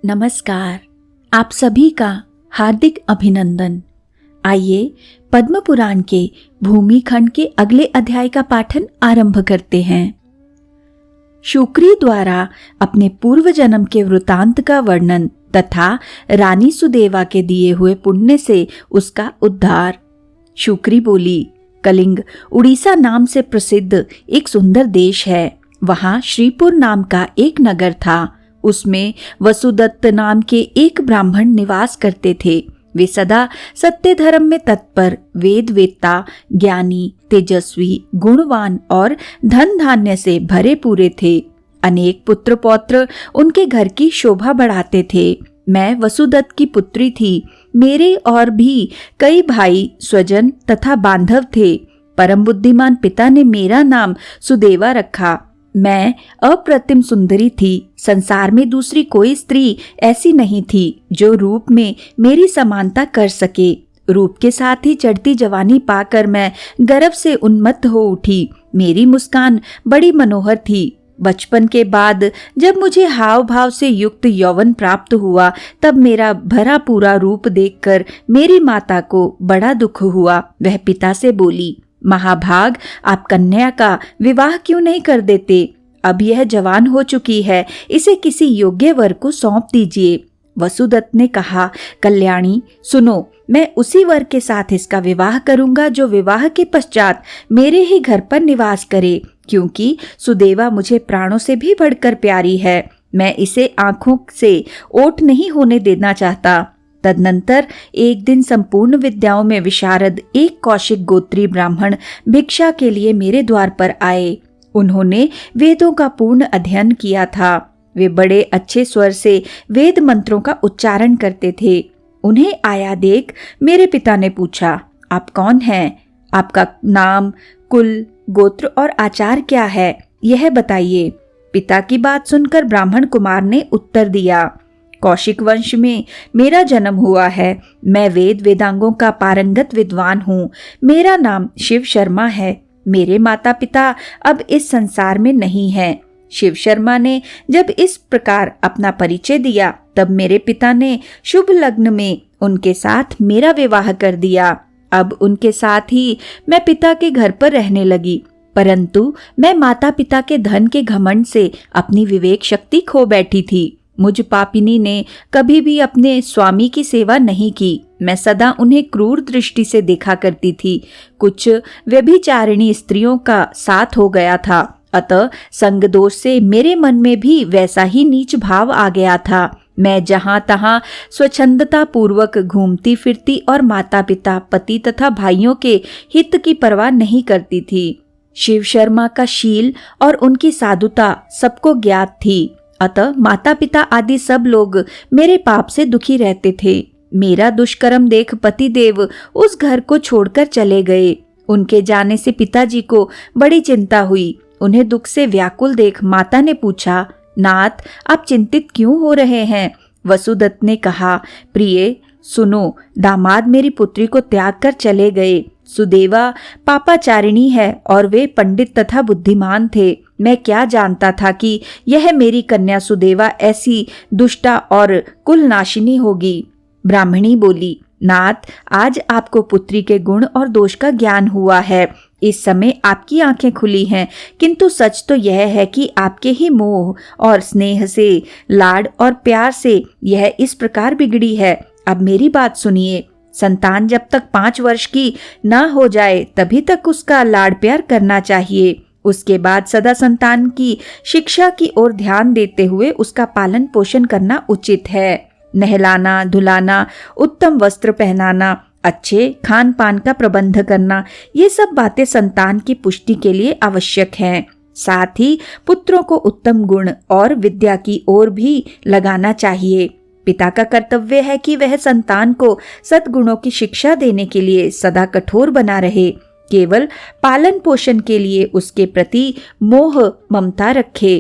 नमस्कार। आप सभी का हार्दिक अभिनंदन। आइए पद्म पुराण के भूमि खंड के अगले अध्याय का पाठन आरंभ करते हैं। शुक्री द्वारा अपने पूर्व जन्म के वृतांत का वर्णन तथा रानी सुदेवा के दिए हुए पुण्य से उसका उद्धार। शुक्री बोली, कलिंग उड़ीसा नाम से प्रसिद्ध एक सुंदर देश है। वहां श्रीपुर नाम का एक नगर था। उसमें वसुदत्त नाम के एक ब्राह्मण निवास करते थे। वे सदा सत्य धर्म में तत्पर, वेद वेत्ता, ज्ञानी, तेजस्वी, गुणवान और धन धान्य से भरे पूरे थे। अनेक पुत्र पौत्र उनके घर की शोभा बढ़ाते थे। मैं वसुदत्त की पुत्री थी। मेरे और भी कई भाई, स्वजन तथा बांधव थे। परम बुद्धिमान पिता ने मेरा नाम सुदेवा रखा। मैं अप्रतिम सुंदरी थी। संसार में दूसरी कोई स्त्री ऐसी नहीं थी जो रूप में मेरी समानता कर सके। रूप के साथ ही चढ़ती जवानी पाकर मैं गर्व से उन्मत्त हो उठी। मेरी मुस्कान बड़ी मनोहर थी। बचपन के बाद जब मुझे हाव भाव से युक्त यौवन प्राप्त हुआ, तब मेरा भरा पूरा रूप देखकर मेरी माता को बड़ा दुख हुआ। वह पिता से बोली, महाभाग, आप कन्या का विवाह क्यों नहीं कर देते? अब यह जवान हो चुकी है, इसे किसी योग्य वर को सौंप दीजिए। वसुदत्त ने कहा, कल्याणी सुनो, मैं उसी वर के साथ इसका विवाह करूंगा जो विवाह के पश्चात मेरे ही घर पर निवास करे, क्योंकि सुदेवा मुझे प्राणों से भी बढ़कर प्यारी है। मैं इसे आंखों से ओट नहीं होने देना चाहता। तदनंतर एक दिन संपूर्ण विद्याओं में विशारद एक कौशिक गोत्री ब्राह्मण भिक्षा के लिए मेरे द्वार पर आए। उन्होंने वेदों का पूर्ण अध्ययन किया था। वे बड़े अच्छे स्वर से वेद मंत्रों का उच्चारण करते थे। उन्हें आया देख मेरे पिता ने पूछा, आप कौन हैं? आपका नाम, कुल, गोत्र और आचार क्या है, यह बताइए। पिता की बात सुनकर ब्राह्मण कुमार ने उत्तर दिया, कौशिक वंश में मेरा जन्म हुआ है। मैं वेद वेदांगों का पारंगत विद्वान हूँ। मेरा नाम शिव शर्मा है। मेरे माता पिता अब इस संसार में नहीं हैं। शिव शर्मा ने जब इस प्रकार अपना परिचय दिया, तब मेरे पिता ने शुभ लग्न में उनके साथ मेरा विवाह कर दिया। अब उनके साथ ही मैं पिता के घर पर रहने लगी, परंतु मैं माता पिता के धन के घमंड से अपनी विवेक शक्ति खो बैठी थी। मुझ पापिनी ने कभी भी अपने स्वामी की सेवा नहीं की। मैं सदा उन्हें क्रूर दृष्टि से देखा करती थी। कुछ व्यभिचारिणी स्त्रियों का साथ हो गया था, अतः संग दोष से मेरे मन में भी वैसा ही नीच भाव आ गया था। मैं जहाँ तहाँ स्वच्छंदता पूर्वक घूमती फिरती और माता पिता, पति तथा भाइयों के हित की परवाह नहीं करती थी। शिव शर्मा का शील और उनकी साधुता सबको ज्ञात थी, अतः माता पिता आदि सब लोग मेरे पाप से दुखी रहते थे। मेरा दुष्कर्म देख पतिदेव उस घर को छोड़कर चले गए। उनके जाने से पिताजी को बड़ी चिंता हुई। उन्हें दुख से व्याकुल देख माता ने पूछा, नाथ, आप चिंतित क्यों हो रहे हैं? वसुदत्त ने कहा, प्रिय सुनो, दामाद मेरी पुत्री को त्याग कर चले गए। सुदेवा पापाचारिणी है और वे पंडित तथा बुद्धिमान थे। मैं क्या जानता था कि यह मेरी कन्या सुदेवा ऐसी दुष्टा और कुलनाशिनी होगी। ब्राह्मणी बोली, नाथ, आज आपको पुत्री के गुण और दोष का ज्ञान हुआ है। इस समय आपकी आंखें खुली हैं, किंतु सच तो यह है कि आपके ही मोह और स्नेह से, लाड और प्यार से यह इस प्रकार बिगड़ी है। अब मेरी बात सुनिए। संतान जब तक 5 वर्ष की न हो जाए तभी तक उसका लाड प्यार करना चाहिए। उसके बाद सदा संतान की शिक्षा की ओर ध्यान देते हुए उसका पालन पोषण करना उचित है। नहलाना, धुलाना, उत्तम वस्त्र पहनाना, अच्छे खान पान का प्रबंध करना, ये सब बातें संतान की पुष्टि के लिए आवश्यक हैं। साथ ही पुत्रों को उत्तम गुण और विद्या की ओर भी लगाना चाहिए। पिता का कर्तव्य है कि वह संतान को सद्गुणों की शिक्षा देने के लिए सदा कठोर बना रहे। केवल पालन पोषण के लिए उसके प्रति मोह ममता रखे।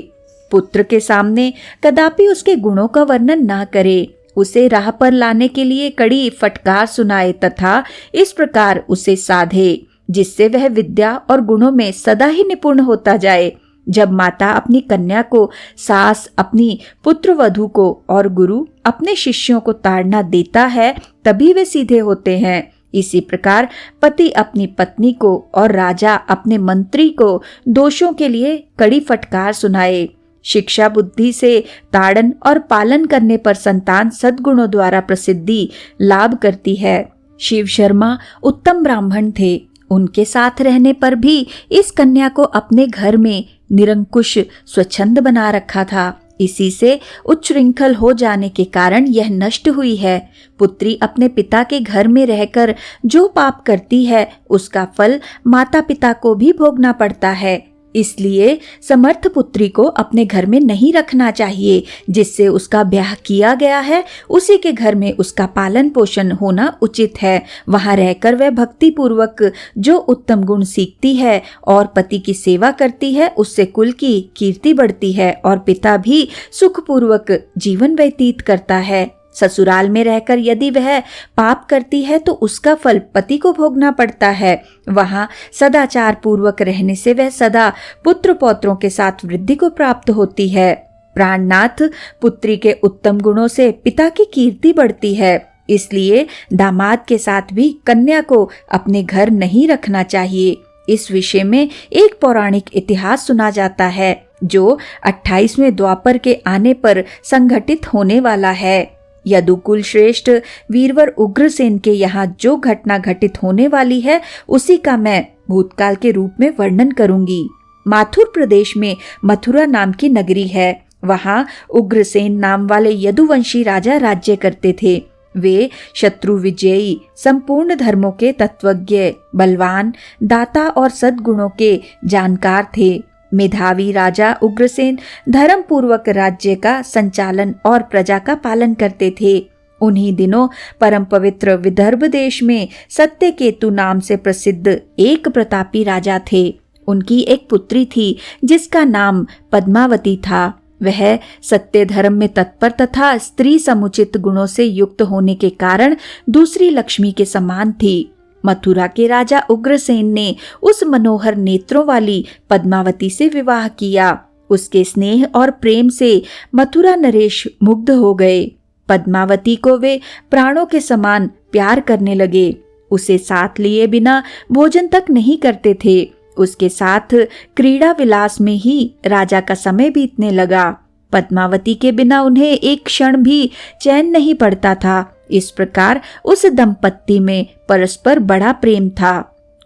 पुत्र के सामने कदापि उसके गुणों का वर्णन ना करे। उसे राह पर लाने के लिए कड़ी फटकार सुनाए तथा इस प्रकार उसे साधे जिससे वह विद्या और गुणों में सदा ही निपुण होता जाए। जब माता अपनी कन्या को, सास अपनी पुत्रवधू को और गुरु अपने शिष्यों को ताड़ना देता है तभी वे सीधे होते हैं। इसी प्रकार पति अपनी पत्नी को और राजा अपने मंत्री को दोषों के लिए कड़ी फटकार सुनाए। शिक्षा बुद्धि से ताड़न और पालन करने पर संतान सद्गुणों द्वारा प्रसिद्धि लाभ करती है। शिव शर्मा उत्तम ब्राह्मण थे। उनके साथ रहने पर भी इस कन्या को अपने घर में निरंकुश स्वच्छंद बना रखा था। इसी से उच्छृंखल हो जाने के कारण यह नष्ट हुई है। पुत्री अपने पिता के घर में रहकर जो पाप करती है उसका फल माता पिता को भी भोगना पड़ता है। इसलिए समर्थ पुत्री को अपने घर में नहीं रखना चाहिए। जिससे उसका ब्याह किया गया है उसी के घर में उसका पालन पोषण होना उचित है। वहां रहकर वह भक्ति पूर्वक जो उत्तम गुण सीखती है और पति की सेवा करती है उससे कुल की कीर्ति बढ़ती है और पिता भी सुखपूर्वक जीवन व्यतीत करता है। ससुराल में रहकर यदि वह पाप करती है तो उसका फल पति को भोगना पड़ता है। वहां सदाचार पूर्वक रहने से वह सदा पुत्र पौत्रों के साथ वृद्धि को प्राप्त होती है। प्राणनाथ पुत्री के उत्तम गुणों से पिता की कीर्ति बढ़ती है। इसलिए दामाद के साथ भी कन्या को अपने घर नहीं रखना चाहिए। इस विषय में एक पौराणिक इतिहास सुना जाता है जो 28वें द्वापर के आने पर संघटित होने वाला है। यदुकुल श्रेष्ठ वीरवर उग्रसेन के यहाँ जो घटना घटित होने वाली है उसी का मैं भूतकाल के रूप में वर्णन करूंगी। माथुर प्रदेश में मथुरा नाम की नगरी है। वहाँ उग्रसेन नाम वाले यदुवंशी राजा राज्य करते थे। वे शत्रु विजयी, संपूर्ण धर्मों के तत्वज्ञ, बलवान, दाता और सद्गुणों के जानकार थे। मेधावी राजा उग्रसेन धर्म पूर्वक राज्य का संचालन और प्रजा का पालन करते थे। उन्हीं दिनों परम पवित्र विदर्भ देश में सत्यकेतु नाम से प्रसिद्ध एक प्रतापी राजा थे। उनकी एक पुत्री थी जिसका नाम पद्मावती था। वह सत्य धर्म में तत्पर तथा स्त्री समुचित गुणों से युक्त होने के कारण दूसरी लक्ष्मी के समान थी। मथुरा के राजा उग्रसेन ने उस मनोहर नेत्रों वाली पद्मावती से विवाह किया। उसके स्नेह और प्रेम से मथुरा नरेश मुग्ध हो गए। पद्मावती को वे प्राणों के समान प्यार करने लगे। उसे साथ लिए बिना भोजन तक नहीं करते थे। उसके साथ क्रीड़ा विलास में ही राजा का समय बीतने लगा। पद्मावती के बिना उन्हें एक क्षण भी चैन नहीं पड़ता था। इस प्रकार उस दंपत्ति में परस्पर बड़ा प्रेम था।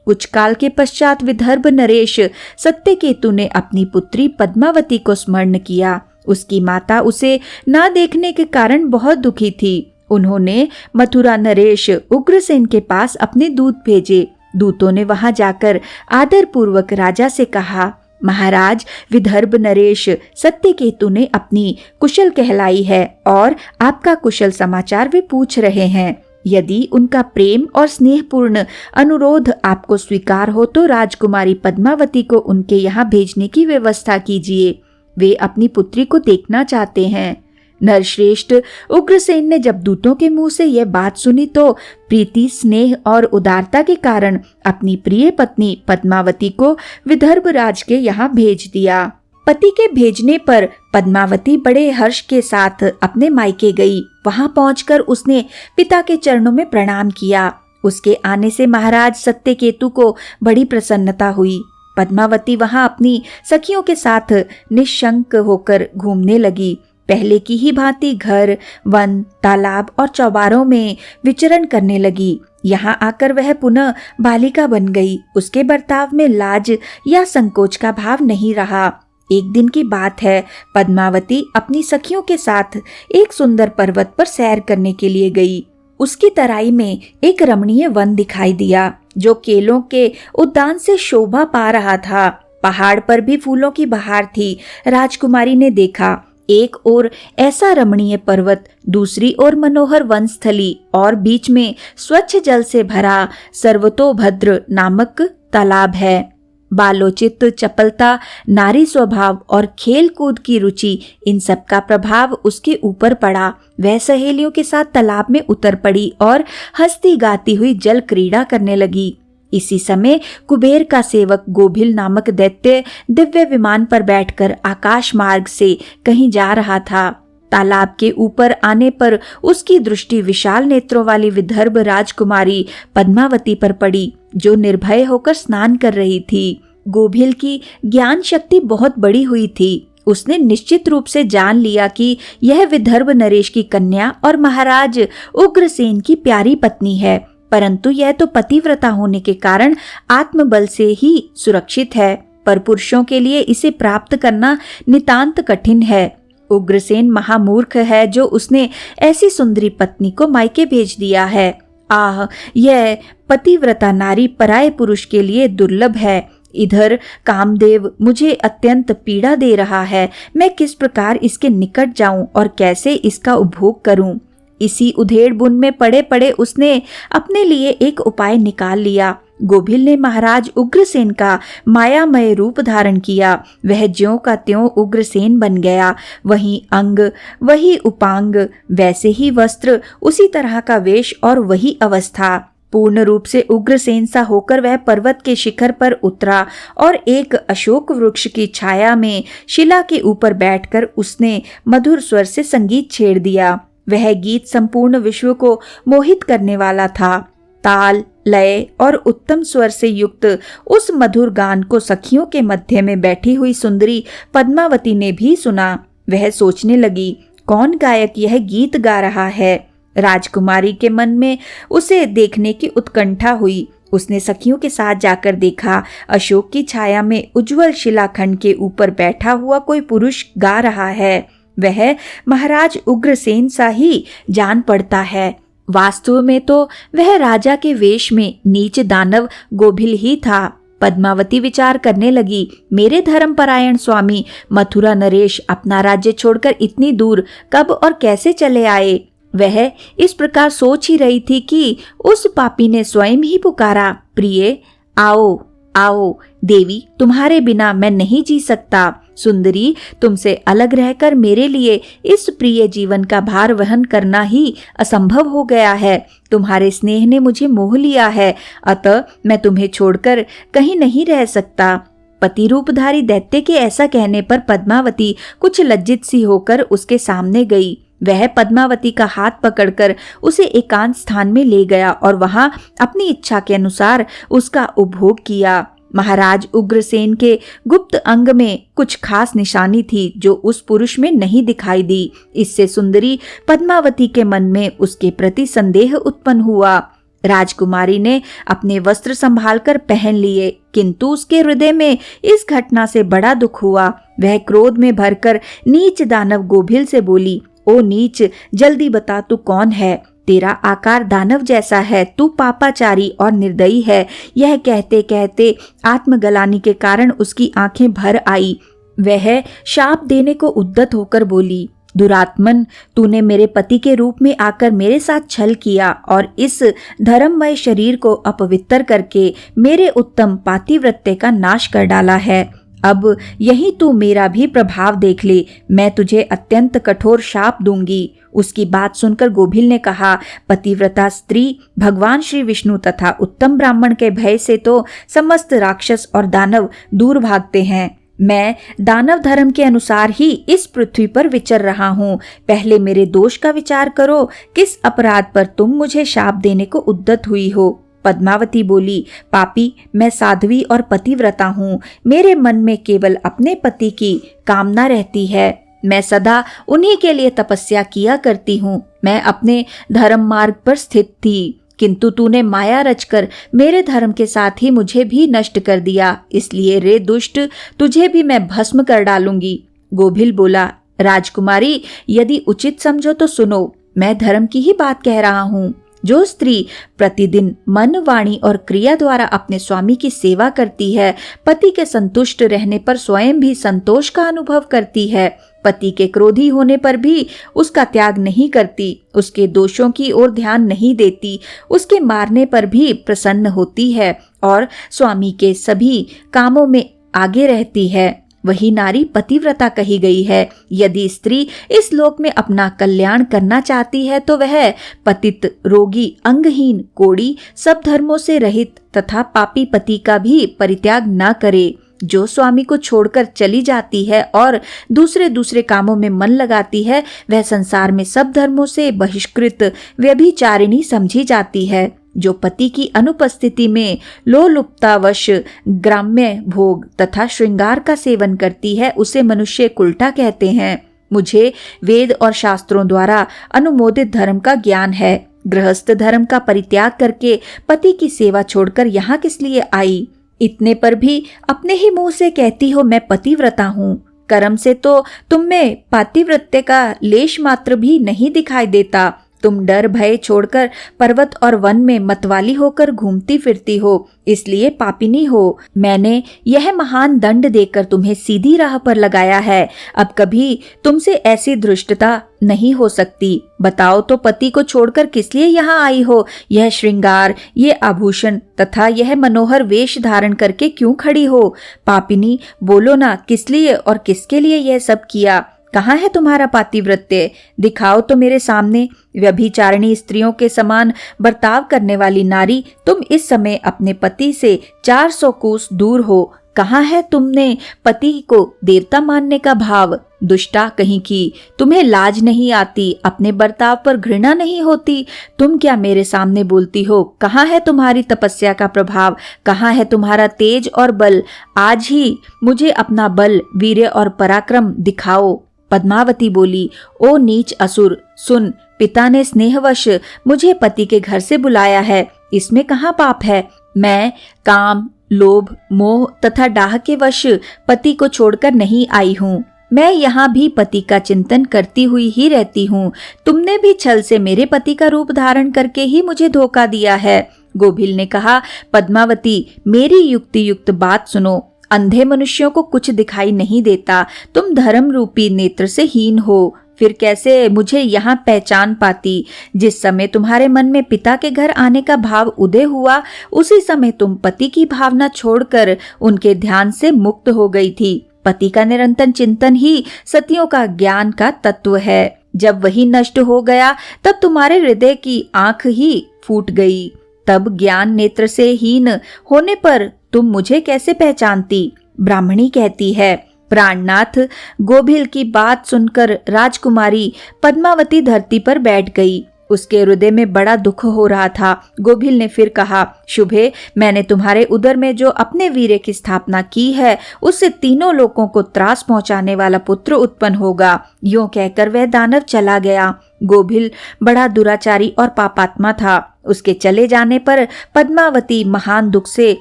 कुछ काल के पश्चात विदर्भ नरेश सत्यकेतु ने अपनी पुत्री पद्मावती को स्मरण किया। उसकी माता उसे न देखने के कारण बहुत दुखी थी। उन्होंने मथुरा नरेश उग्रसेन के पास अपने दूत भेजे। दूतों ने वहां जाकर आदर पूर्वक राजा से कहा, महाराज, विदर्भ नरेश सत्यकेतु ने अपनी कुशल कहलाई है और आपका कुशल समाचार वे पूछ रहे हैं। यदि उनका प्रेम और स्नेहपूर्ण अनुरोध आपको स्वीकार हो तो राजकुमारी पद्मावती को उनके यहाँ भेजने की व्यवस्था कीजिए। वे अपनी पुत्री को देखना चाहते हैं। नरश्रेष्ठ उग्रसेन ने जब दूतों के मुंह से यह बात सुनी तो प्रीति, स्नेह और उदारता के कारण अपनी प्रिय पत्नी पद्मावती को विदर्भ राज के यहाँ भेज दिया। पति के भेजने पर पद्मावती बड़े हर्ष के साथ अपने मायके गई। वहां पहुंचकर उसने पिता के चरणों में प्रणाम किया। उसके आने से महाराज सत्यकेतु को बड़ी प्रसन्नता हुई। पद्मावती वहां अपनी सखियों के साथ निशंक होकर घूमने लगी। पहले की ही भांति घर, वन, तालाब और चौबारों में विचरण करने लगी। यहाँ आकर वह पुनः बालिका बन गई। उसके बर्ताव में लाज या संकोच का भाव नहीं रहा। एक दिन की बात है, पद्मावती अपनी सखियों के साथ एक सुंदर पर्वत पर सैर करने के लिए गई। उसकी तराई में एक रमणीय वन दिखाई दिया जो केलों के उद्यान से शोभा पा रहा था। पहाड़ पर भी फूलों की बहार थी। राजकुमारी ने देखा, एक ओर ऐसा रमणीय पर्वत, दूसरी ओर मनोहर वनस्थली और बीच में स्वच्छ जल से भरा सर्वतोभद्र नामक तालाब है। बालोचित, चपलता, नारी स्वभाव और खेल कूद की रुचि, इन सब का प्रभाव उसके ऊपर पड़ा। वह सहेलियों के साथ तालाब में उतर पड़ी और हंसती गाती हुई जल क्रीड़ा करने लगी। इसी समय कुबेर का सेवक गोभिल नामक दैत्य दिव्य विमान पर बैठकर आकाश मार्ग से कहीं जा रहा था। तालाब के ऊपर आने पर उसकी दृष्टि विशाल नेत्रों वाली विदर्भ राजकुमारी पद्मावती पर पड़ी, जो निर्भय होकर स्नान कर रही थी। गोभिल की ज्ञान शक्ति बहुत बड़ी हुई थी। उसने निश्चित रूप से जान लिया कि यह विदर्भ नरेश की कन्या और महाराज उग्रसेन की प्यारी पत्नी है, परंतु यह तो पतिव्रता होने के कारण आत्मबल से ही सुरक्षित है, पर पुरुषों के लिए इसे प्राप्त करना नितांत कठिन है। उग्रसेन महामूर्ख है जो उसने ऐसी सुंदरी पत्नी को मायके भेज दिया है। आह, यह पतिव्रता नारी पराये पुरुष के लिए दुर्लभ है। इधर कामदेव मुझे अत्यंत पीड़ा दे रहा है। मैं किस प्रकार इसके निकट जाऊं और कैसे इसका उपभोग करूं? इसी उधेड़ बुन में पड़े पड़े उसने अपने लिए एक उपाय निकाल लिया। गोभिल ने महाराज उग्रसेन का मायामय रूप धारण किया। वह ज्यों का त्यों उग्रसेन बन गया। वही अंग, वही उपांग, वैसे ही वस्त्र, उसी तरह का वेश और वही अवस्था। पूर्ण रूप से उग्रसेन सा होकर वह पर्वत के शिखर पर उतरा और एक अशोक वृक्ष की छाया में शिला के ऊपर बैठकर उसने मधुर स्वर से संगीत छेड़ दिया। वह गीत संपूर्ण विश्व को मोहित करने वाला था। ताल, लय और उत्तम स्वर से युक्त उस मधुर गान को सखियों के मध्य में बैठी हुई सुंदरी पद्मावती ने भी सुना। वह सोचने लगी, कौन गायक यह गीत गा रहा है? राजकुमारी के मन में उसे देखने की उत्कंठा हुई। उसने सखियों के साथ जाकर देखा, अशोक की छाया में उज्जवल शिलाखंड के ऊपर बैठा हुआ कोई पुरुष गा रहा है। वह महाराज उग्रसेन सा ही जान पड़ता है। वास्तव में तो वह राजा के वेश में नीच दानव गोभिल ही था। पद्मावती विचार करने लगी, मेरे धर्मपरायण स्वामी मथुरा नरेश अपना राज्य छोड़कर इतनी दूर कब और कैसे चले आए? वह इस प्रकार सोच ही रही थी कि उस पापी ने स्वयं ही पुकारा, प्रिय आओ आओ, देवी तुम्हारे बिना मैं नहीं जी सकता। सुंदरी, तुमसे अलग रहकर मेरे लिए इस प्रिय जीवन का भार वहन करना ही असंभव हो गया है। तुम्हारे स्नेह ने मुझे मोह लिया है, अतः मैं तुम्हें छोड़कर कहीं नहीं रह सकता। पति रूपधारी दैत्य के ऐसा कहने पर पद्मावती कुछ लज्जित सी होकर उसके सामने गई। वह पद्मावती का हाथ पकड़कर उसे एकांत स्थान में ले गया और वहां अपनी इच्छा के अनुसार उसका उपभोग किया। महाराज उग्रसेन के गुप्त अंग में कुछ खास निशानी थी जो उस पुरुष में नहीं दिखाई दी। इससे सुंदरी पद्मावती के मन में उसके प्रति संदेह उत्पन्न हुआ। राजकुमारी ने अपने वस्त्र संभालकर पहन लिए, किंतु उसके हृदय में इस घटना से बड़ा दुख हुआ। वह क्रोध में भरकर नीच दानव गोभिल से बोली, ओ नीच, जल्दी बता तू कौन है? तेरा आकार दानव जैसा है, तू पापाचारी और निर्दयी है। यह कहते कहते आत्मगलानी के कारण उसकी आंखें भर आई। वह शाप देने को उद्यत होकर बोली, दुरात्मन, तूने मेरे पति के रूप में आकर मेरे साथ छल किया और इस धर्ममय शरीर को अपवित्र करके मेरे उत्तम पातिव्रत्य का नाश कर डाला है। अब यही तू मेरा भी प्रभाव देख ले, मैं तुझे अत्यंत कठोर शाप दूंगी। उसकी बात सुनकर गोभिल ने कहा, पतिव्रता स्त्री भगवान श्री विष्णु तथा उत्तम ब्राह्मण के भय से तो समस्त राक्षस और दानव दूर भागते हैं। मैं दानव धर्म के अनुसार ही इस पृथ्वी पर विचर रहा हूँ। पहले मेरे दोष का विचार करो, किस अपराध पर तुम मुझे शाप देने को उद्यत हुई हो? पद्मावती बोली, पापी, मैं साध्वी और पतिव्रता हूँ। मेरे मन में केवल अपने पति की कामना रहती है। मैं सदा उन्हीं के लिए तपस्या किया करती हूँ। मैं अपने धर्म मार्ग पर स्थित थी, किंतु तूने माया रचकर मेरे धर्म के साथ ही मुझे भी नष्ट कर दिया। इसलिए रे दुष्ट, तुझे भी मैं भस्म कर डालूंगी। गोभिल बोला, राजकुमारी, यदि उचित समझो तो सुनो, मैं धर्म की ही बात कह रहा हूँ। जो स्त्री प्रतिदिन मन, वाणी और क्रिया द्वारा अपने स्वामी की सेवा करती है, पति के संतुष्ट रहने पर स्वयं भी संतोष का अनुभव करती है, पति के क्रोधी होने पर भी उसका त्याग नहीं करती, उसके दोषों की ओर ध्यान नहीं देती, उसके मारने पर भी प्रसन्न होती है और स्वामी के सभी कामों में आगे रहती है, वही नारी पतिव्रता कही गई है। यदि स्त्री इस लोक में अपना कल्याण करना चाहती है तो वह पतित, रोगी, अंगहीन, कोढ़ी, सब धर्मों से रहित तथा पापी पति का भी परित्याग न करे। जो स्वामी को छोड़कर चली जाती है और दूसरे कामों में मन लगाती है, वह संसार में सब धर्मों से बहिष्कृत व्यभिचारिणी समझी जाती है। जो पति की अनुपस्थिति में लोलुपतावश ग्राम्य भोग तथा श्रृंगार का सेवन करती है, उसे मनुष्य कुलटा कहते हैं। मुझे वेद और शास्त्रों द्वारा अनुमोदित धर्म का ज्ञान है। गृहस्थ धर्म का परित्याग करके पति की सेवा छोड़कर यहाँ किस लिए आई? इतने पर भी अपने ही मुंह से कहती हो मैं पतिव्रता हूँ। कर्म से तो तुम में पातिव्रत्य का लेश मात्र भी नहीं दिखाई देता। तुम डर भय छोड़कर पर्वत और वन में मतवाली होकर घूमती फिरती हो, इसलिए पापिनी हो। मैंने यह महान दंड देकर तुम्हें सीधी राह पर लगाया है। अब कभी तुमसे ऐसी धृष्टता नहीं हो सकती। बताओ तो पति को छोड़कर किस लिए यहाँ आई हो? यह श्रृंगार, ये आभूषण तथा यह मनोहर वेश धारण करके क्यों खड़ी हो? पापिनी, बोलो ना, किस लिए और किसके लिए यह सब किया? कहाँ है तुम्हारा पातिव्रत्य? दिखाओ तो मेरे सामने। व्यभिचारिणी स्त्रियों के समान बर्ताव करने वाली नारी, तुम इस समय अपने पति से 400 कोस दूर हो। कहाँ है तुमने पति को देवता मानने का भाव? दुष्टा कहीं की, तुम्हें लाज नहीं आती? अपने बर्ताव पर घृणा नहीं होती? तुम क्या मेरे सामने बोलती हो? कहाँ है तुम्हारी तपस्या का प्रभाव? कहाँ है तुम्हारा तेज और बल? आज ही मुझे अपना बल, वीर्य और पराक्रम दिखाओ। पद्मावती बोली, ओ नीच असुर, सुन, पिता ने स्नेहवश मुझे पति के घर से बुलाया है। इसमें कहाँ पाप है? मैं काम, लोभ, मोह तथा डाह के वश पति को छोड़कर नहीं आई हूँ। मैं यहाँ भी पति का चिंतन करती हुई ही रहती हूँ। तुमने भी छल से मेरे पति का रूप धारण करके ही मुझे धोखा दिया है। गोभिल ने कहा, पद्मावती, मेरी युक्ति युक्त बात सुनो। अंधे मनुष्यों को कुछ दिखाई नहीं देता। तुम धर्म रूपी नेत्र से हीन हो, फिर कैसे मुझे यहाँ पहचान पाती? जिस समय तुम्हारे मन में पिता के घर आने का भाव उदय हुआ, उसी समय तुम पति की भावना छोड़कर उनके ध्यान से मुक्त हो गई थी। पति का निरंतर चिंतन ही सतियों का ज्ञान का तत्व है। जब वही नष्ट हो गया, तब तुम्हारे हृदय की आंख ही फूट गई। तब ज्ञान नेत्र से हीन होने पर तुम मुझे कैसे पहचानती? ब्राह्मणी कहती है। प्राणनाथ, गोभिल की बात सुनकर राजकुमारी पद्मावती धरती पर बैठ गई। उसके हृदय में बड़ा दुख हो रहा था। गोभिल ने फिर कहा, शुभे, मैंने तुम्हारे उदर में जो अपने वीर्य की स्थापना की है, उससे तीनों लोगों को त्रास पहुंचाने वाला पुत्र उत्पन्न होगा। यूं कहकर वह दानव चला गया। गोभिल बड़ा दुराचारी और पापात्मा था। उसके चले जाने पर पद्मावती महान दुख से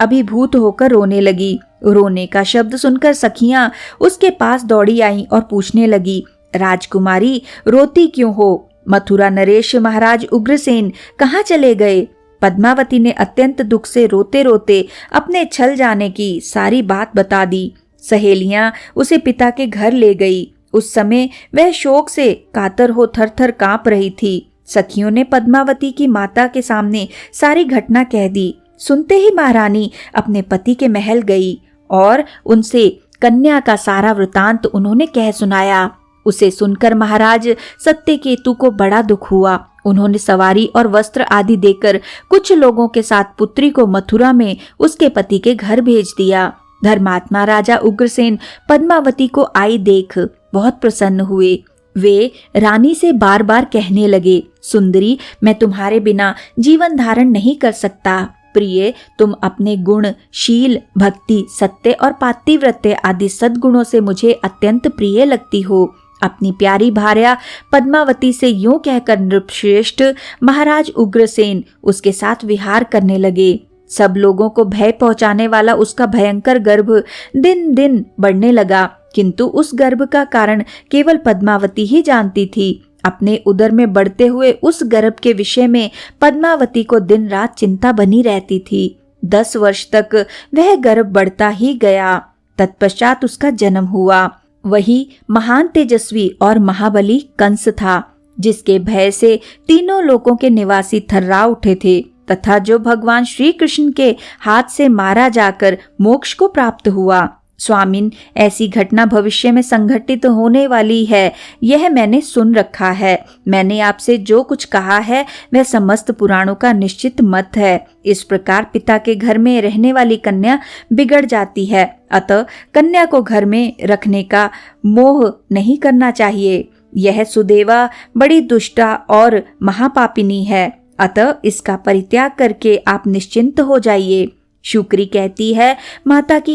अभिभूत होकर रोने लगी। रोने का शब्द सुनकर सखियां उसके पास दौड़ी आईं और पूछने लगी, राजकुमारी, रोती क्यों हो? मथुरा नरेश महाराज उग्रसेन कहाँ चले गए? पद्मावती ने अत्यंत दुख से रोते रोते अपने छल जाने की सारी बात बता दी। सहेलियां उसे पिता के घर ले गई। उस समय वह शोक से कातर हो थर-थर कांप रही थी। सखियों ने पद्मावती की माता के सामने सारी घटना कह दी। सुनते ही महारानी अपने पति के महल गई और उनसे कन्या का सारा वृतांत उन्होंने कह सुनाया। उसे सुनकर महाराज सत्यकेतु को बड़ा दुख हुआ। उन्होंने सवारी और वस्त्र आदि देकर कुछ लोगों के साथ पुत्री को मथुरा में उसके पति के घर भेज दिया। धर्मात्मा राजा उग्रसेन पद्मावती को आई देख बहुत प्रसन्न हुए। वे रानी से बार बार कहने लगे, सुंदरी, मैं तुम्हारे बिना जीवन धारण नहीं कर सकता। प्रिय, तुम अपने गुण, शील, भक्ति, सत्य और पातिव्रत्य आदि सद्गुणों से मुझे अत्यंत प्रिय लगती हो। अपनी प्यारी भार्या पद्मावती से यूं कहकर नृपश्रेष्ठ महाराज उग्रसेन उसके साथ विहार करने लगे। सब लोगों को भय पहुंचाने वाला उसका भयंकर गर्भ दिन दिन बढ़ने लगा, किंतु उस गर्भ का कारण केवल पद्मावती ही जानती थी। अपने उदर में बढ़ते हुए उस गर्भ के विषय में पद्मावती को दिन रात चिंता बनी रहती थी। 10 वर्ष तक वह गर्भ बढ़ता ही गया। तत्पश्चात उसका जन्म हुआ। वही महान तेजस्वी और महाबली कंस था, जिसके भय से तीनों लोकों के निवासी थर्रा उठे थे तथा जो भगवान श्री कृष्ण के हाथ से मारा जाकर मोक्ष को प्राप्त हुआ। स्वामिन, ऐसी घटना भविष्य में संघटित होने वाली है, यह मैंने सुन रखा है। मैंने आपसे जो कुछ कहा है वह समस्त पुराणों का निश्चित मत है। इस प्रकार पिता के घर में रहने वाली कन्या बिगड़ जाती है, अतः कन्या को घर में रखने का मोह नहीं करना चाहिए। यह सुदेवा बड़ी दुष्टा और महापापिनी है, अतः इसका परित्याग करके आप निश्चिंत हो जाइए। शुक्री कहती है, माता की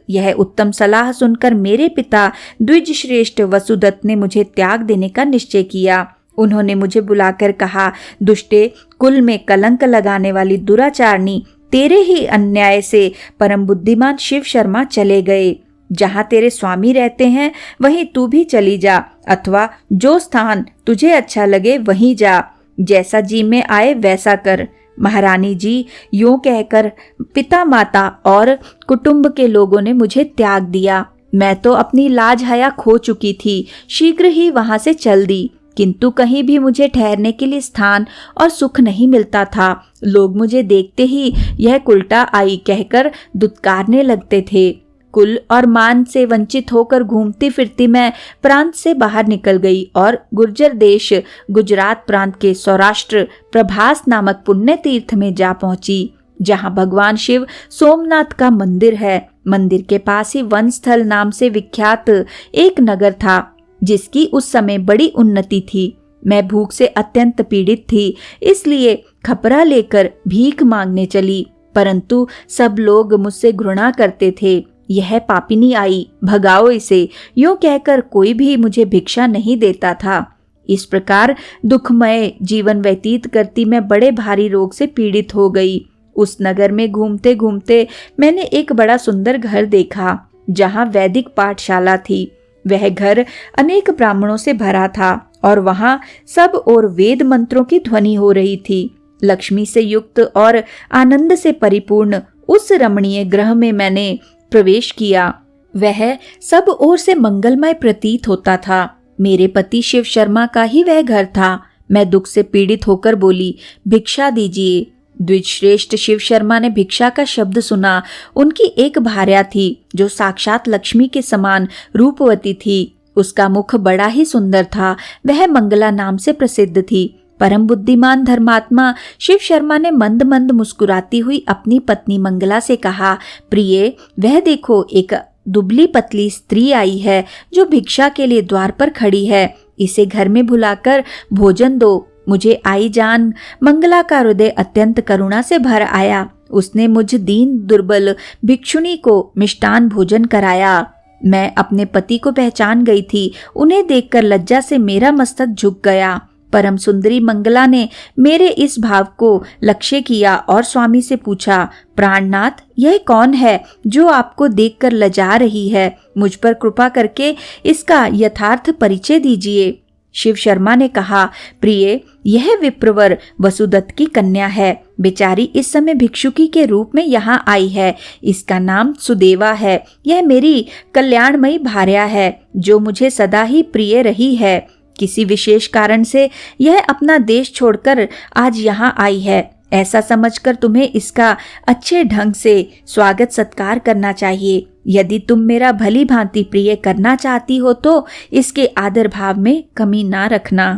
यह उत्तम सलाह सुनकर मेरे पिता द्विज श्रेष्ठ वसुदत्त ने मुझे त्याग देने का निश्चय किया। उन्होंने मुझे बुलाकर कहा, दुष्टे, कुल में कलंक लगाने वाली दुराचारणी, तेरे ही अन्याय से परम बुद्धिमान शिव शर्मा चले गए। जहाँ तेरे स्वामी रहते हैं वहीं तू भी चली जा, अथवा जो स्थान तुझे अच्छा लगे वहीं जा। जैसा जी में आए वैसा कर। महारानी जी, यूं कहकर पिता, माता और कुटुंब के लोगों ने मुझे त्याग दिया। मैं तो अपनी लाज हया खो चुकी थी, शीघ्र ही वहां से चल दी, किंतु कहीं भी मुझे ठहरने के लिए स्थान और सुख नहीं मिलता था। लोग मुझे देखते ही यह कुलटा आई कहकर दुत्कारने लगते थे। कुल और मान से वंचित होकर घूमती फिरती मैं प्रांत से बाहर निकल गई और गुर्जर देश गुजरात प्रांत के सौराष्ट्र प्रभास नामक पुण्य तीर्थ में जा पहुंची, जहां भगवान शिव सोमनाथ का मंदिर है। मंदिर के पास ही वनस्थल नाम से विख्यात एक नगर था, जिसकी उस समय बड़ी उन्नति थी। मैं भूख से अत्यंत पीड़ित थी, इसलिए खपरा लेकर भीख मांगने चली, परंतु सब लोग मुझसे घृणा करते थे। यह पापिनी आई, भगाओ इसे, यूं कहकर कोई भी मुझे भिक्षा नहीं देता था। इस प्रकार दुखमय जीवन व्यतीत करती मैं बड़े भारी रोग से पीड़ित हो गई। उस नगर में घूमते घूमते मैंने एक बड़ा सुंदर घर देखा, जहां वैदिक पाठशाला थी। वह घर अनेक ब्राह्मणों से भरा था और वहां सब और वेद मंत्रों की ध्वनि हो रही थी। लक्ष्मी से युक्त और आनंद से परिपूर्ण उस रमणीय गृह में मैंने प्रवेश किया। वह सब ओर से मंगलमय प्रतीत होता था। मेरे पति शिव शर्मा का ही वह घर था। मैं दुख से पीड़ित होकर बोली, भिक्षा दीजिए। द्विजश्रेष्ठ शिव शर्मा ने भिक्षा का शब्द सुना। उनकी एक भार्या थी जो साक्षात लक्ष्मी के समान रूपवती थी। उसका मुख बड़ा ही सुंदर था। वह मंगला नाम से प्रसिद्ध थी। परम बुद्धिमान धर्मात्मा शिव शर्मा ने मंद मंद मुस्कुराती हुई अपनी पत्नी मंगला से कहा, प्रिय, वह देखो, एक दुबली पतली स्त्री आई है जो भिक्षा के लिए द्वार पर खड़ी है। इसे घर में बुलाकर भोजन दो। मुझे आई जान मंगला का हृदय अत्यंत करुणा से भर आया। उसने मुझ दीन दुर्बल भिक्षुणी को मिष्टान भोजन कराया। मैं अपने पति को पहचान गई थी। उन्हें देखकर लज्जा से मेरा मस्तक झुक गया। परम सुंदरी मंगला ने मेरे इस भाव को लक्ष्य किया और स्वामी से पूछा, प्राणनाथ, यह कौन है जो आपको देखकर लजा रही है? मुझ पर कृपा करके इसका यथार्थ परिचय दीजिए। शिव शर्मा ने कहा, प्रिय, यह विप्रवर वसुदत्त की कन्या है। बेचारी इस समय भिक्षुकी के रूप में यहाँ आई है। इसका नाम सुदेवा है। यह मेरी कल्याणमयी भार्या है जो मुझे सदा ही प्रिय रही है। किसी विशेष कारण से यह अपना देश छोड़कर आज यहाँ आई है। ऐसा समझकर तुम्हें इसका अच्छे ढंग से स्वागत सत्कार करना चाहिए। यदि तुम मेरा भली भांति प्रिय करना चाहती हो तो इसके आदर भाव में कमी ना रखना।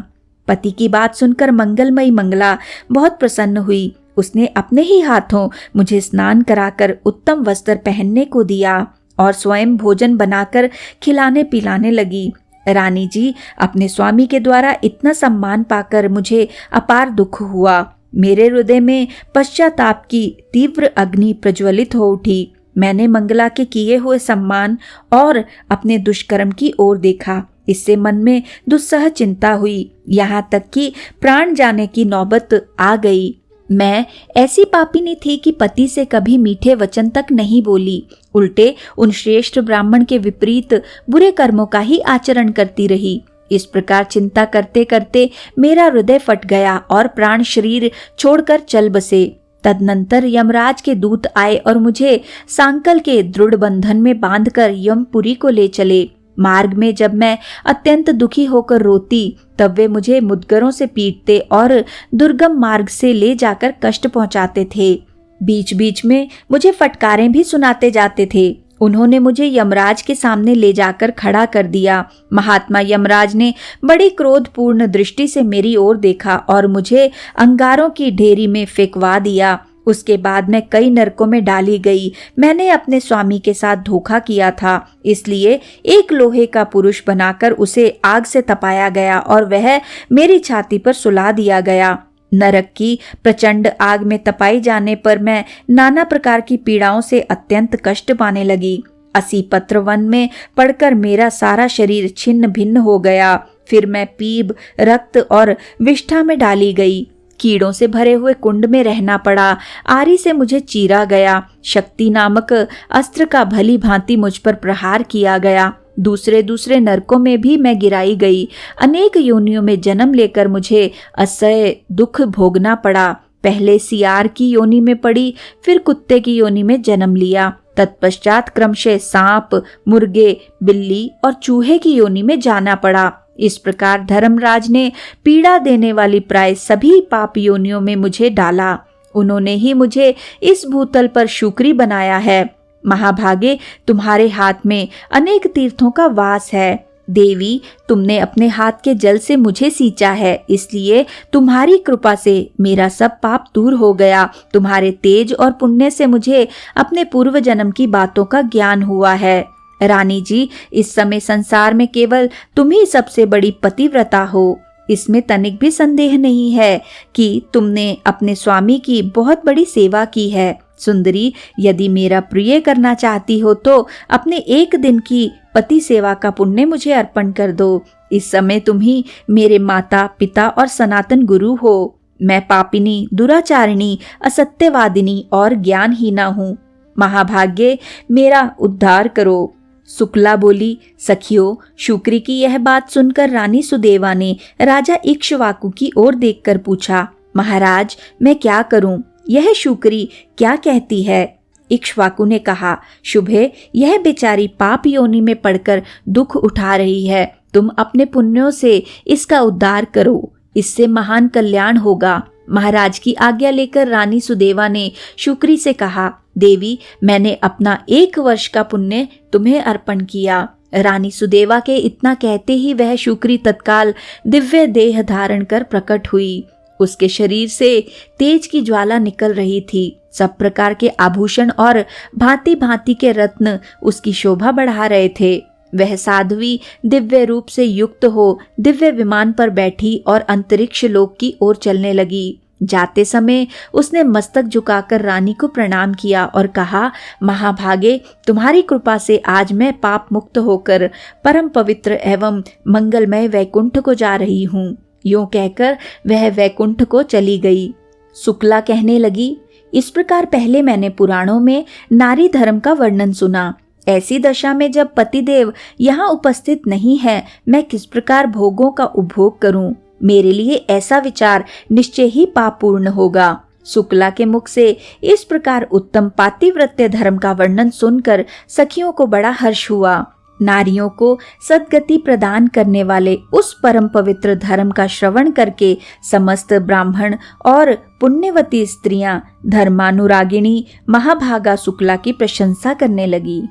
पति की बात सुनकर मंगलमयी मंगला बहुत प्रसन्न हुई। उसने अपने ही हाथों मुझे स्नान कराकर उत्तम वस्त्र पहनने को दिया और स्वयं भोजन बनाकर खिलाने पिलाने लगी। रानी जी, अपने स्वामी के द्वारा इतना सम्मान पाकर मुझे अपार दुख हुआ। मेरे हृदय में पश्चाताप की तीव्र अग्नि प्रज्वलित हो उठी। मैंने मंगला के किए हुए सम्मान और अपने दुष्कर्म की ओर देखा। इससे मन में दुस्सह चिंता हुई, यहाँ तक कि प्राण जाने की नौबत आ गई। मैं ऐसी पापिनी थी कि पति से कभी मीठे वचन तक नहीं बोली, उल्टे उन श्रेष्ठ ब्राह्मण के विपरीत बुरे कर्मों का ही आचरण करती रही। इस प्रकार चिंता करते करते मेरा हृदय फट गया और प्राण शरीर छोड़कर चल बसे। तदनंतर यमराज के दूत आए और मुझे सांकल के दृढ़ बंधन में बांधकर यमपुरी को ले चले। मार्ग में जब मैं अत्यंत दुखी होकर रोती, तब वे मुझे मुद्गरों से पीटते और दुर्गम मार्ग से ले जाकर कष्ट पहुंचाते थे। बीच बीच में मुझे फटकारें भी सुनाते जाते थे। उन्होंने मुझे यमराज के सामने ले जाकर खड़ा कर दिया। महात्मा यमराज ने बड़ी क्रोधपूर्ण दृष्टि से मेरी ओर देखा और मुझे अंगारों की ढेरी में फेंकवा दिया। उसके बाद मैं कई नरकों में डाली गई। मैंने अपने स्वामी के साथ धोखा किया था, इसलिए एक लोहे का पुरुष बनाकर उसे आग से तपाया गया और वह मेरी छाती पर सुला दिया गया। नरक की प्रचंड आग में तपाई जाने पर मैं नाना प्रकार की पीड़ाओं से अत्यंत कष्ट पाने लगी। 80 पत्र वन में पड़कर मेरा सारा शरीर छिन्न भिन्न हो गया। फिर मैं पीप, रक्त और विष्ठा में डाली गई। कीड़ों से भरे हुए कुंड में रहना पड़ा। आरी से मुझे चीरा गया। शक्ति नामक अस्त्र का भली भांति मुझ पर प्रहार किया गया। दूसरे नरकों में भी मैं गिराई गई। अनेक योनियों में जन्म लेकर मुझे असह्य दुख भोगना पड़ा। पहले सियार की योनि में पड़ी, फिर कुत्ते की योनि में जन्म लिया। तत्पश्चात क्रमशः सांप, मुर्गे, बिल्ली और चूहे की योनि में जाना पड़ा। इस प्रकार धर्मराज ने पीड़ा देने वाली प्राय सभी पाप योनियों में मुझे डाला। उन्होंने ही मुझे इस भूतल पर शुक्री बनाया है। महाभागे, तुम्हारे हाथ में अनेक तीर्थों का वास है। देवी, तुमने अपने हाथ के जल से मुझे सींचा है, इसलिए तुम्हारी कृपा से मेरा सब पाप दूर हो गया। तुम्हारे तेज और पुण्य से मुझे अपने पूर्व जन्म की बातों का ज्ञान हुआ है। रानी जी, इस समय संसार में केवल तुम ही सबसे बड़ी पतिव्रता हो। इसमें तनिक भी संदेह नहीं है कि तुमने अपने स्वामी की बहुत बड़ी सेवा की है। सुंदरी, यदि मेरा प्रिय करना चाहती हो तो अपने एक दिन की पति सेवा का पुण्य मुझे अर्पण कर दो। इस समय तुम ही मेरे माता, पिता और सनातन गुरु हो। मैं पापिनी, दुराचारिणी, असत्यवादिनी और ज्ञानहीना हूँ। महाभाग्य, मेरा उद्धार करो। शुक्ला बोली, सखियों, शुक्री की यह बात सुनकर रानी सुदेवा ने राजा इक्ष्वाकु की ओर देखकर पूछा, महाराज, मैं क्या करूं? यह शुक्री क्या कहती है? इक्ष्वाकु ने कहा, शुभे, यह बेचारी पाप योनि में पड़कर दुख उठा रही है। तुम अपने पुण्यों से इसका उद्धार करो, इससे महान कल्याण होगा। महाराज की आज्ञा लेकर रानी सुदेवा ने शुक्री से कहा, देवी, मैंने अपना 1 वर्ष का पुण्य तुम्हें अर्पण किया। रानी सुदेवा के इतना कहते ही वह शुक्री तत्काल दिव्य देह धारण कर प्रकट हुई। उसके शरीर से तेज की ज्वाला निकल रही थी। सब प्रकार के आभूषण और भांति भांति के रत्न उसकी शोभा बढ़ा रहे थे। वह साध्वी दिव्य रूप से युक्त हो दिव्य विमान पर बैठी और अंतरिक्ष लोक की ओर चलने लगी। जाते समय उसने मस्तक झुकाकर रानी को प्रणाम किया और कहा, महाभागे, तुम्हारी कृपा से आज मैं पाप मुक्त होकर परम पवित्र एवं मंगलमय वैकुंठ को जा रही हूँ। यूं कहकर वह वैकुंठ को चली गई। शुक्ला कहने लगी, इस प्रकार पहले मैंने पुराणों में नारी धर्म का वर्णन सुना। ऐसी दशा में जब पतिदेव यहाँ उपस्थित नहीं है, मैं किस प्रकार भोगों का उपभोग करूं? मेरे लिए ऐसा विचार निश्चय ही पापपूर्ण होगा। शुक्ला के मुख से इस प्रकार उत्तम पातिव्रत्य धर्म का वर्णन सुनकर सखियों को बड़ा हर्ष हुआ। नारियों को सद्गति प्रदान करने वाले उस परम पवित्र धर्म का श्रवण करके समस्त ब्राह्मण और पुण्यवती स्त्रियां धर्मानुरागिणी महाभागा शुक्ला की प्रशंसा करने लगी।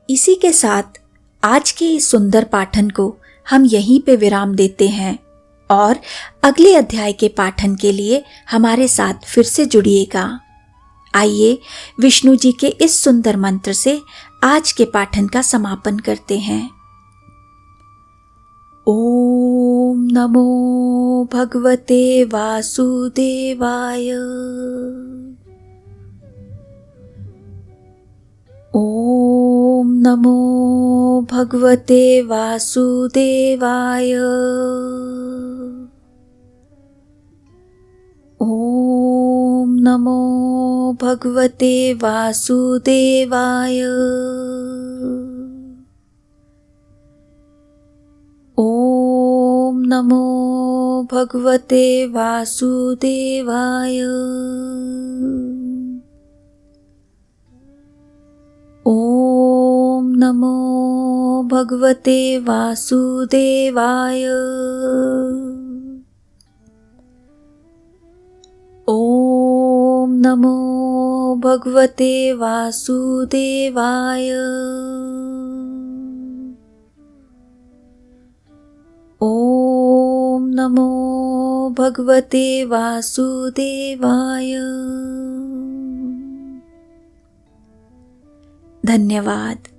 इसी के साथ आज के इस सुंदर पाठन को हम यहीं पे विराम देते हैं और अगले अध्याय के पाठन के लिए हमारे साथ फिर से जुड़िएगा। आइए विष्णु जी के इस सुंदर मंत्र से आज के पाठन का समापन करते हैं। ओम नमो भगवते वासुदेवाय। ओम नमो भगवते वासुदेवाय। ओम नमो भगवते वासुदेवाय। ओम नमो भगवते वासुदेवाय। ओम नमो भगवते वासुदेवाय। ओम नमो भगवते वासुदेवाय। ओम नमो भगवते वासुदेवाय। धन्यवाद।